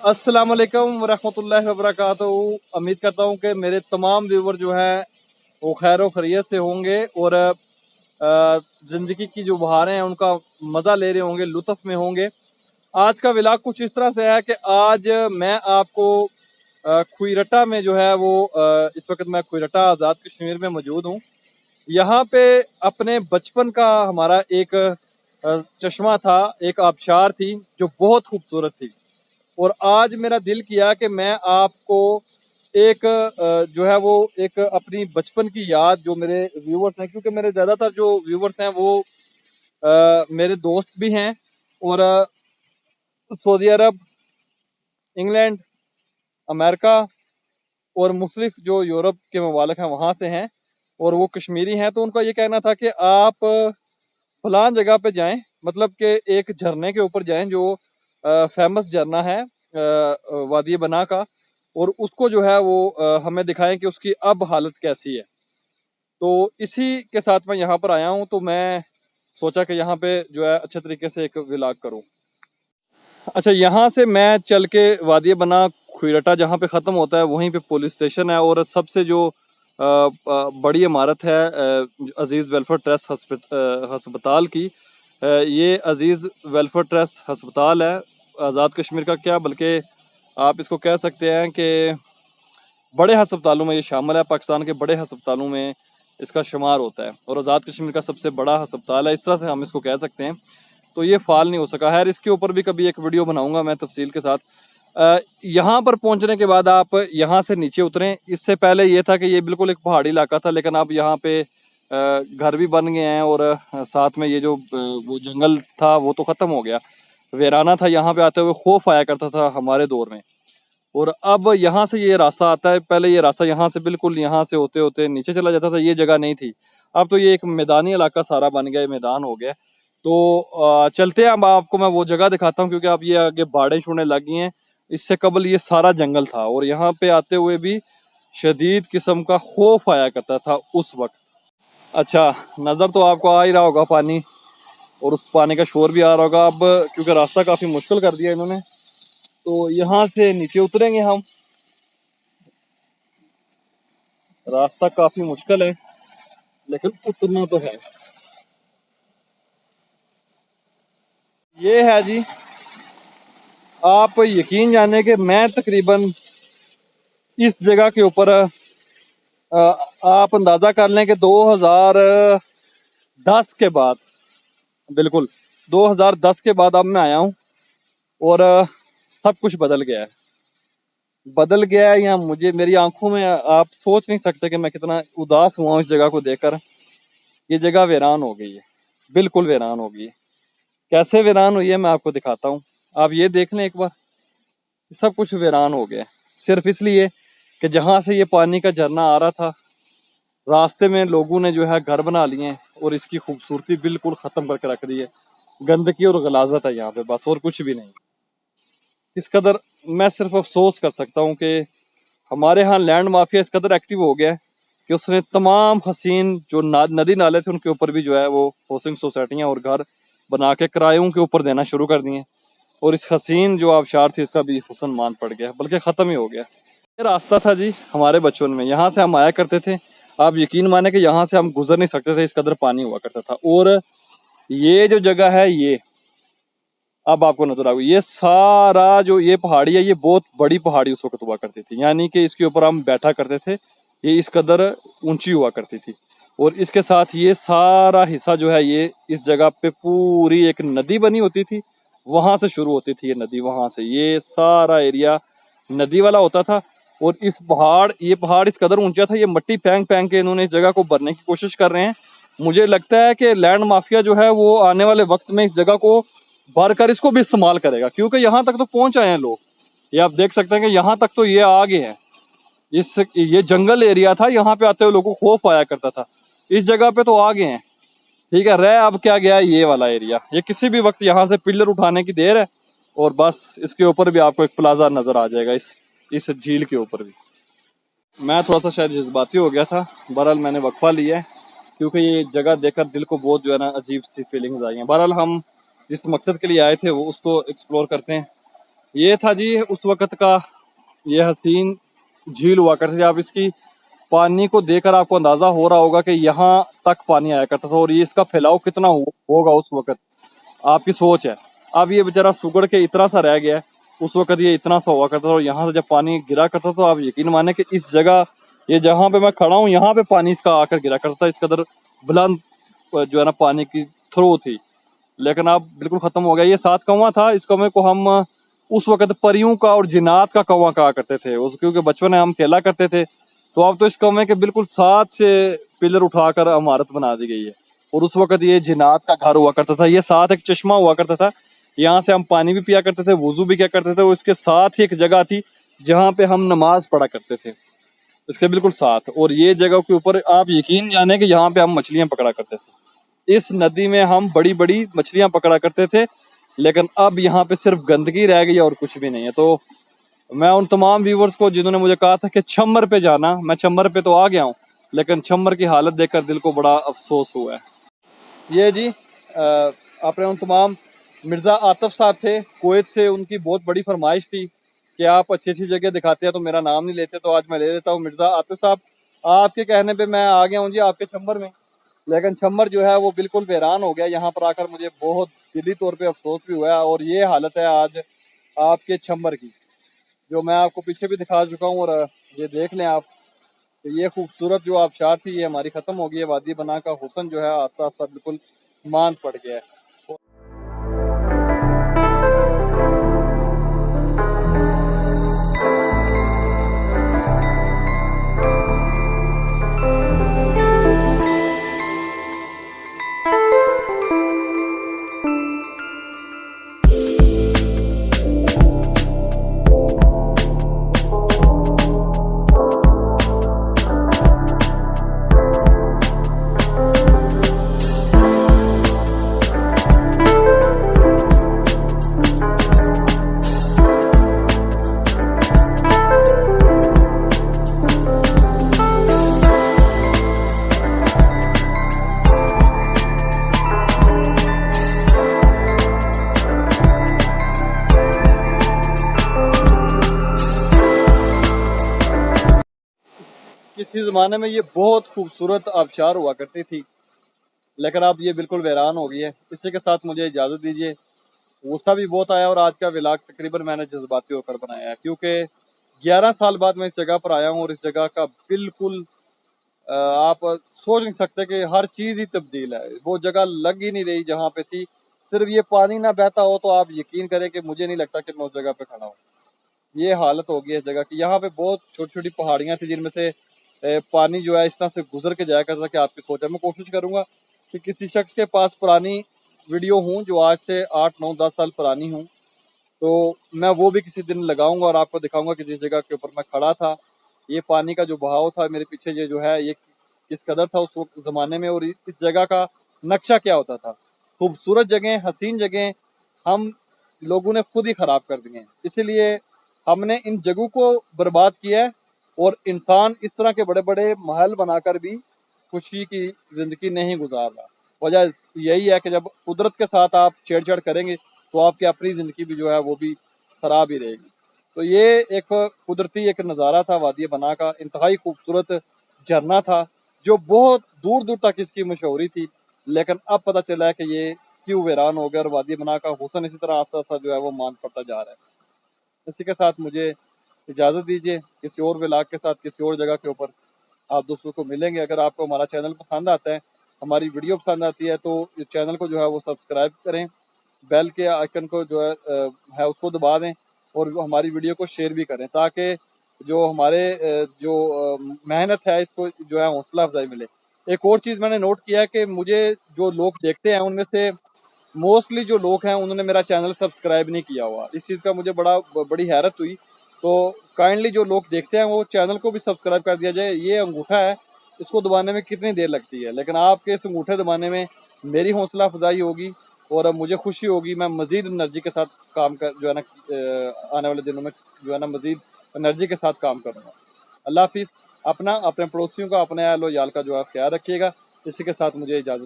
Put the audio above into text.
अस्सलाम वालेकुम वरहमतुल्लाहि वबरकातुहू। उम्मीद करता हूँ कि मेरे तमाम व्यूवर जो हैं वो खैर व खैरियत से होंगे और ज़िंदगी की जो बहारें हैं उनका मज़ा ले रहे होंगे, लुत्फ़ में होंगे। आज का व्लॉग कुछ इस तरह से है कि आज मैं आपको खुईरटा में जो है वो इस वक्त मैं खुईरटा आज़ाद कश्मीर में मौजूद हूँ। यहाँ पे अपने बचपन का हमारा एक चश्मा था, एक आबशार थी जो बहुत खूबसूरत थी। और आज मेरा दिल किया कि मैं आपको एक जो है वो एक अपनी बचपन की याद जो मेरे व्यूवर्स हैं, क्योंकि मेरे ज़्यादातर जो व्यूवर्स हैं वो मेरे दोस्त भी हैं और सऊदी अरब, इंग्लैंड, अमेरिका और मुख्तलिफ जो यूरोप के ममालिक हैं वहाँ से हैं और वो कश्मीरी हैं। तो उनका ये कहना था कि आप फलान जगह पे जाएं, मतलब कि एक झरने के ऊपर जाएं जो फेमस झरना है वादी बना का, और उसको जो है वो हमें दिखाएं कि उसकी अब हालत कैसी है। तो इसी के साथ मैं यहाँ पर आया हूँ, तो मैं सोचा कि यहाँ पे जो है अच्छे तरीके से एक व्लॉग करूँ। अच्छा, यहाँ से मैं चल के वादी बना खुईरटा जहाँ पे ख़त्म होता है वहीं पे पुलिस स्टेशन है, और सबसे जो बड़ी इमारत है अजीज़ वेलफेयर ट्रस्ट हस्पताल की। ये अजीज़ वेलफेयर ट्रस्ट हस्पताल है आज़ाद कश्मीर का, क्या बल्कि आप इसको कह सकते हैं कि बड़े हस्पतालों में ये शामिल है। पाकिस्तान के बड़े हस्पतालों में इसका शुमार होता है और आज़ाद कश्मीर का सबसे बड़ा हस्पताल है, इस तरह से हम इसको कह सकते हैं। तो ये फाल नहीं हो सका है, इसके ऊपर भी कभी एक वीडियो बनाऊंगा मैं तफसील के साथ। यहाँ पर पहुँचने के बाद आप यहाँ से नीचे उतरें। इससे पहले ये था कि ये बिल्कुल एक पहाड़ी इलाका था, लेकिन अब यहाँ पे घर भी बन गए हैं और साथ में ये जो वो जंगल था वो तो ख़त्म हो गया, वीराना था। यहाँ पे आते हुए खौफ आया करता था हमारे दौर में, और अब यहाँ से ये रास्ता आता है। पहले ये रास्ता यहाँ से बिल्कुल यहाँ से होते होते नीचे चला जाता था, ये जगह नहीं थी। अब तो ये एक मैदानी इलाका सारा बन गया, मैदान हो गया। तो चलते हैं, अब आपको मैं वो जगह दिखाता हूँ, क्योंकि अब ये आगे बाड़े छूने लग गई हैं। इससे कबल ये सारा जंगल था और यहाँ पे आते हुए भी शदीद किस्म का खौफ आया करता था उस वक्त। अच्छा, नज़र तो आपको आ ही रहा होगा पानी, और उस पानी का शोर भी आ रहा होगा। अब क्योंकि रास्ता काफ़ी मुश्किल कर दिया इन्होंने, तो यहाँ से नीचे उतरेंगे हम। रास्ता काफ़ी मुश्किल है लेकिन उतरना तो है। ये है जी, आप यकीन जाने कि मैं तकरीबन इस जगह के ऊपर आप अंदाज़ा कर लें कि 2010 के बाद, बिल्कुल 2010 के बाद अब मैं आया हूँ और सब कुछ बदल गया है। बदल गया है या मुझे, मेरी आंखों में आप सोच नहीं सकते कि मैं कितना उदास हुआ हूँ इस जगह को देखकर। ये जगह वीरान हो गई है, बिल्कुल वीरान हो गई है। कैसे वीरान हुई है मैं आपको दिखाता हूँ, आप ये देख लें एक बार। सब कुछ वीरान हो गया सिर्फ इसलिए कि जहाँ से ये पानी का झरना आ रहा था, रास्ते में लोगों ने जो है घर बना लिए हैं और इसकी खूबसूरती बिल्कुल ख़त्म करके रख दी है। गंदगी और गलाजत है यहाँ पे, बस और कुछ भी नहीं। इस कदर मैं सिर्फ अफसोस कर सकता हूँ कि हमारे यहाँ लैंड माफिया इस कदर एक्टिव हो गया है कि उसने तमाम हसीन जो नदी नाले थे उनके ऊपर भी जो है वो हाउसिंग सोसाइटियाँ और घर बना के किरायों के ऊपर देना शुरू कर दिए, और इस हसीन जो आबशार थी इसका भी हुस्न मान पड़ गया, बल्कि ख़त्म ही हो गया। ये रास्ता था जी हमारे बचपन में, यहाँ से हम आया करते थे। आप यकीन माने कि यहाँ से हम गुजर नहीं सकते थे, इस कदर पानी हुआ करता था। और ये जो जगह है ये अब आपको नजर आ गई, ये सारा जो ये पहाड़ी है ये बहुत बड़ी पहाड़ी उस वक्त हुआ करती थी, यानी कि इसके ऊपर हम बैठा करते थे। ये इस कदर ऊंची हुआ करती थी, और इसके साथ ये सारा हिस्सा जो है ये इस जगह पे पूरी एक नदी बनी होती थी। वहां से शुरू होती थी ये नदी, वहां से ये सारा एरिया नदी वाला होता था। और इस पहाड़, ये पहाड़ इस कदर ऊंचा था, ये मट्टी फेंक फेंक के इन्होंने इस जगह को भरने की कोशिश कर रहे हैं। मुझे लगता है कि लैंड माफिया जो है वो आने वाले वक्त में इस जगह को भर कर इसको भी इस्तेमाल करेगा, क्योंकि यहाँ तक तो पहुंच आए हैं लोग। ये आप देख सकते हैं कि यहाँ तक तो ये आ गए हैं। ये जंगल एरिया था, यहाँ पे आते हुए लोगों को खौफ आया करता था। इस जगह पे तो आ गए हैं, ठीक है। रह अब क्या गया है ये वाला एरिया, ये किसी भी वक्त यहाँ से पिलर उठाने की देर है, और बस इसके ऊपर भी आपको एक प्लाजा नजर आ जाएगा, इस झील के ऊपर भी। मैं थोड़ा सा शायद जज्बाती हो गया था, बहरहाल मैंने वक्फा लिया है, क्योंकि ये जगह देखकर दिल को बहुत जो है ना अजीब सी फीलिंग्स आई हैं। बहरहाल हम जिस मकसद के लिए आए थे वो उसको एक्सप्लोर करते हैं। ये था जी उस वक्त का ये हसीन झील हुआ करती थी। आप इसकी पानी को देखकर आपको अंदाजा हो रहा होगा कि यहाँ तक पानी आया करता था, और ये इसका फैलाव कितना होगा उस वक्त, आपकी सोच है। अब ये बेचारा सुगड़ के इतना सा रह गया है, उस वक्त ये इतना सा हुआ करता था, और यहाँ से जब पानी गिरा करता था, आप यकीन माने कि इस जगह, ये जहाँ पे मैं खड़ा हूँ, यहाँ पे पानी इसका आकर गिरा करता था। इस कदर बुलंद जो है ना पानी की थ्रो थी। लेकिन अब बिल्कुल खत्म हो गया। ये 7 कौवा था, इस कौवे को हम उस वक्त परियों का और जिन्नात का कौवा कहा करते थे उस, क्योंकि बचपन में हम खेला करते थे। तो अब तो इस कौवे के बिल्कुल 7 से पिलर उठाकर इमारत बना दी गई है, और उस वक्त ये जिन्नात का घर हुआ करता था। ये साथ एक चश्मा हुआ करता था, यहाँ से हम पानी भी पिया करते थे, वुजू भी किया करते थे, और इसके साथ ही एक जगह थी जहाँ पे हम नमाज पढ़ा करते थे, इसके बिल्कुल साथ। और ये जगह के ऊपर आप यकीन जाने कि यहाँ पे हम मछलियां पकड़ा करते थे। इस नदी में हम बड़ी बड़ी मछलियां पकड़ा करते थे, लेकिन अब यहाँ पे सिर्फ गंदगी रह गई है और कुछ भी नहीं है। तो मैं उन तमाम व्यूवर्स को जिन्होंने मुझे कहा था कि छम्बर पे जाना, मैं छम्बर पे तो आ गया हूँ, लेकिन छम्बर की हालत देखकर दिल को बड़ा अफसोस हुआ है। ये जी अपने उन तमाम मिर्ज़ा आतिफ साहब थे कुवैत से, उनकी बहुत बड़ी फरमाइश थी कि आप अच्छी अच्छी जगह दिखाते हैं तो मेरा नाम नहीं लेते, तो आज मैं ले लेता हूँ। मिर्ज़ा आतिफ साहब, आपके कहने पे मैं आ गया हूँ जी आपके छम्बर में, लेकिन छम्बर जो है वो बिल्कुल वीरान हो गया। यहाँ पर आकर मुझे बहुत दिली तौर पे अफसोस भी हुआ है, और ये हालत है आज आपके छम्बर की, जो मैं आपको पीछे भी दिखा चुका हूँ। और ये देख लें आप, तो ये खूबसूरत जो आबशार थी ये हमारी ख़त्म हो गई है। वादी बना का हुस्न जो है आस्ता आस्ता बिल्कुल मांद पड़ गया है। किसी ज़माने में ये बहुत खूबसूरत आबशार हुआ करती थी, लेकिन अब ये बिल्कुल वीरान हो गई है। इसी के साथ मुझे इजाज़त दीजिए। गुस्सा भी बहुत आया, और आज का व्लॉग तकरीबन मैंने जज्बाती होकर बनाया है, क्योंकि 11 साल बाद मैं इस जगह पर आया हूँ, और इस जगह का बिल्कुल आप सोच नहीं सकते कि हर चीज़ ही तब्दील है। वो जगह लग ही नहीं रही जहाँ पे थी। सिर्फ ये पानी ना बहता हो तो आप यकीन करें कि मुझे नहीं लगता कि मैं उस जगह पे खड़ा हूँ। ये हालत हो गई है इस जगह की। यहाँ पे बहुत छोटी छोटी पहाड़ियाँ थी, जिनमें से पानी जो है इस तरह से गुजर के जाया करता था कि आपकी सोच है। मैं कोशिश करूंगा कि किसी शख्स के पास पुरानी वीडियो हूँ जो आज से 8 9 10 साल पुरानी हूँ, तो मैं वो भी किसी दिन लगाऊंगा और आपको दिखाऊंगा कि जिस जगह के ऊपर मैं खड़ा था, ये पानी का जो बहाव था मेरे पीछे, ये जो है ये किस कदर था उस वक्त ज़माने में, और इस जगह का नक्शा क्या होता था। खूबसूरत जगह, हसीन जगह हम लोगों ने खुद ही ख़राब कर दिए हैं, इसीलिए हमने इन जगहों को बर्बाद किया है। और इंसान इस तरह के बड़े बड़े महल बनाकर भी खुशी की ज़िंदगी नहीं गुजार रहा। वजह यही है कि जब कुदरत के साथ आप छेड़छाड़ करेंगे तो आपकी अपनी ज़िंदगी भी जो है वो भी ख़राब ही रहेगी। तो ये एक कुदरती एक नज़ारा था वादी बना का, इंतहाई खूबसूरत झरना था जो बहुत दूर दूर तक इसकी मशहूरी थी, लेकिन अब पता चला है कि ये क्यों वीरान हो गया, और वादी बना का हुस्न इसी तरह आस्ता आस्ता जो है वो मान पड़ता जा रहा है। इसी के साथ मुझे इजाज़त दीजिए, किसी और व्लॉग के साथ किसी और जगह के ऊपर आप दोस्तों को मिलेंगे। अगर आपको हमारा चैनल पसंद आता है, हमारी वीडियो पसंद आती है, तो इस चैनल को जो है वो सब्सक्राइब करें, बेल के आइकन को जो है उसको दबा दें, और वो हमारी वीडियो को शेयर भी करें, ताकि जो हमारे जो मेहनत है इसको जो है हौसला अफजाई मिले। एक और चीज़ मैंने नोट किया है कि मुझे जो लोग देखते हैं उनमें से मोस्टली जो लोग हैं उन्होंने मेरा चैनल सब्सक्राइब नहीं किया हुआ। इस चीज़ का मुझे बड़ी हैरत हुई। तो काइंडली जो लोग देखते हैं वो चैनल को भी सब्सक्राइब कर दिया जाए। ये अंगूठा है, इसको दबाने में कितनी देर लगती है, लेकिन आपके इस अंगूठे दबाने में मेरी हौसला अफजाई होगी और मुझे खुशी होगी। मैं मज़ीद एनर्जी के साथ काम कर जो है ना आने वाले दिनों में जो है ना मज़ीद एनर्जी के साथ काम करूँगा। अल्लाह हाफिज़। अपना, अपने पड़ोसियों का, अपने अहल व याल का जो है ख्याल रखिएगा। इसी के साथ मुझे इजाज़त।